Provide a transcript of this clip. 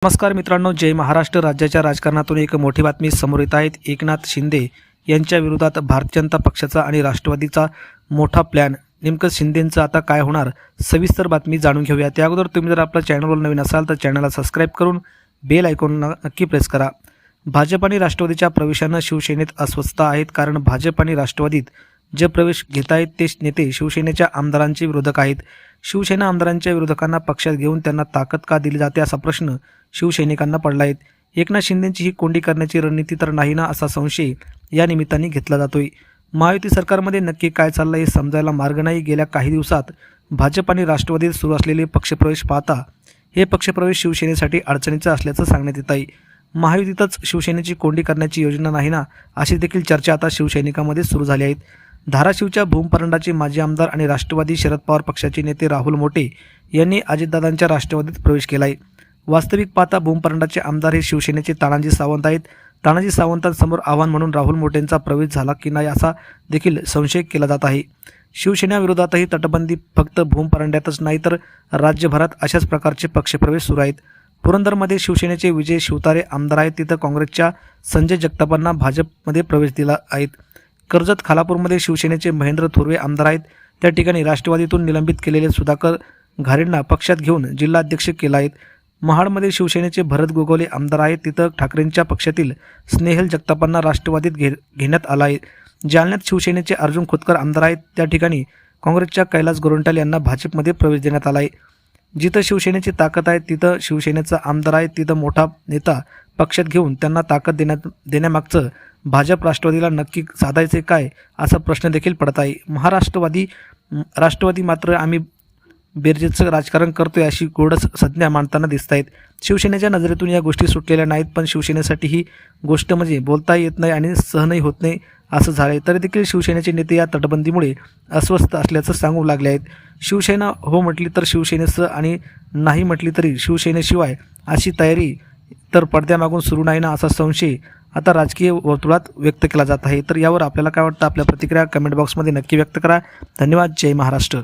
नमस्कार मित्रांनो, जय महाराष्ट्र. राज्याच्या राजकारणातून एक मोठी बातमी समोर येत आहे. एकनाथ शिंदे यांच्या विरोधात भारतीय जनता पक्षाचा आणि राष्ट्रवादीचा मोठा प्लॅन. नेमकं शिंदेंचं आता काय होणार, सविस्तर बातमी जाणून घेऊया. त्या अगोदर तुम्ही जर आपल्या चॅनलवर नवीन असाल तर चॅनलला सबस्क्राईब करून बेल आयकॉन नक्की प्रेस करा. भाजप आणि राष्ट्रवादीच्या प्रवेशानं शिवसेनेत अस्वस्थता आहेत. कारण भाजप आणि राष्ट्रवादीत जे प्रवेश घेत आहेत ते नेते शिवसेनेच्या आमदारांचे विरोधक आहेत. शिवसेना आमदारांच्या विरोधकांना पक्षात घेऊन त्यांना ताकद का दिली जाते असा प्रश्न शिवसैनिकांना पडला आहे. एकनाथ शिंदेंची ही कोंडी करण्याची रणनीती तर नाही ना, असा संशय या निमित्ताने घेतला जातोय. महायुती सरकारमध्ये नक्की काय चाललं हे समजायला मार्ग नाही. गेल्या काही दिवसात भाजप आणि राष्ट्रवादीत सुरू असलेले पक्षप्रवेश पाहता हे पक्षप्रवेश शिवसेनेसाठी अडचणीचं असल्याचं सांगण्यात येत आहे. महायुतीतच शिवसेनेची कोंडी करण्याची योजना नाही ना, अशी देखील चर्चा आता शिवसैनिकांमध्ये सुरू झाली आहेत. धाराशिवच्या भूमपरंडाचे माजी आमदार आणि राष्ट्रवादी शरद पवार पक्षाचे नेते राहुल मोटे यांनी अजितदादांच्या राष्ट्रवादीत प्रवेश केला आहे. वास्तविक पाहता भूमपरंडाचे आमदार हे शिवसेनेचे तानाजी सावंत आहेत. तानाजी सावंतांसमोर आव्हान म्हणून राहुल मोटेंचा प्रवेश झाला की नाही असा देखील संशय केला जात आहे. शिवसेनेविरोधातही तटबंदी फक्त भूमपरंड्यातच नाही तर राज्यभरात अशाच प्रकारचे पक्षप्रवेश सुरू आहेत. पुरंदरमध्ये शिवसेनेचे विजय शिवतारे आमदार आहेत. तिथं काँग्रेसच्या संजय जगतापांना भाजपमध्ये प्रवेश दिला आहेत. कर्जत खालापूरमध्ये शिवसेनेचे महेंद्र थोरवे आमदार आहेत. त्या ठिकाणी राष्ट्रवादीतून निलंबित केलेले सुधाकर घारेंना पक्षात घेऊन जिल्हाध्यक्ष केला आहेत. महाडमध्ये शिवसेनेचे भरत गोगोले आमदार आहेत. तिथं ठाकरेंच्या पक्षातील स्नेहल जगतापांना राष्ट्रवादीत घेण्यात आला आहे. जालन्यात शिवसेनेचे अर्जुन खोतकर आमदार आहेत. त्या ठिकाणी काँग्रेसच्या कैलास गोरंट्याल यांना भाजपमध्ये प्रवेश देण्यात आला आहे. जिथं शिवसेनेची ताकद आहे तिथं शिवसेनेचा आमदार आहे. तिथं मोठा नेता पक्षात घेऊन त्यांना ताकद देण्यामागचं भाजप राष्ट्रवादीला नक्की साधायचे काय असा प्रश्न देखील पडत आहे. राष्ट्रवादी मात्र आम्ही बेरजेचं राजकारण करतोय अशी गोडस संज्ञा मांडताना दिसत आहेत. शिवसेनेच्या नजरेतून या गोष्टी सुटलेल्या नाहीत, पण शिवसेनेसाठी ही गोष्ट म्हणजे बोलता येत नाही आणि सहनही होत नाही असं झालंय. तरी देखील शिवसेनेचे नेते या तटबंदीमुळे अस्वस्थ असल्याचं सांगू लागले आहेत. शिवसेना हो म्हटली तर शिवसेनेचं आणि नाही म्हटली तरी शिवसेनेशिवाय अशी तयारी तर पडद्यामागून सुरू नाही ना, असा संशय आता राजकीय वर्तुळात व्यक्त केला जात आहे. तर यावर आपल्याला काय वाटतं, आपल्या प्रतिक्रिया कमेंट बॉक्समध्ये नक्की व्यक्त करा. धन्यवाद. जय महाराष्ट्र.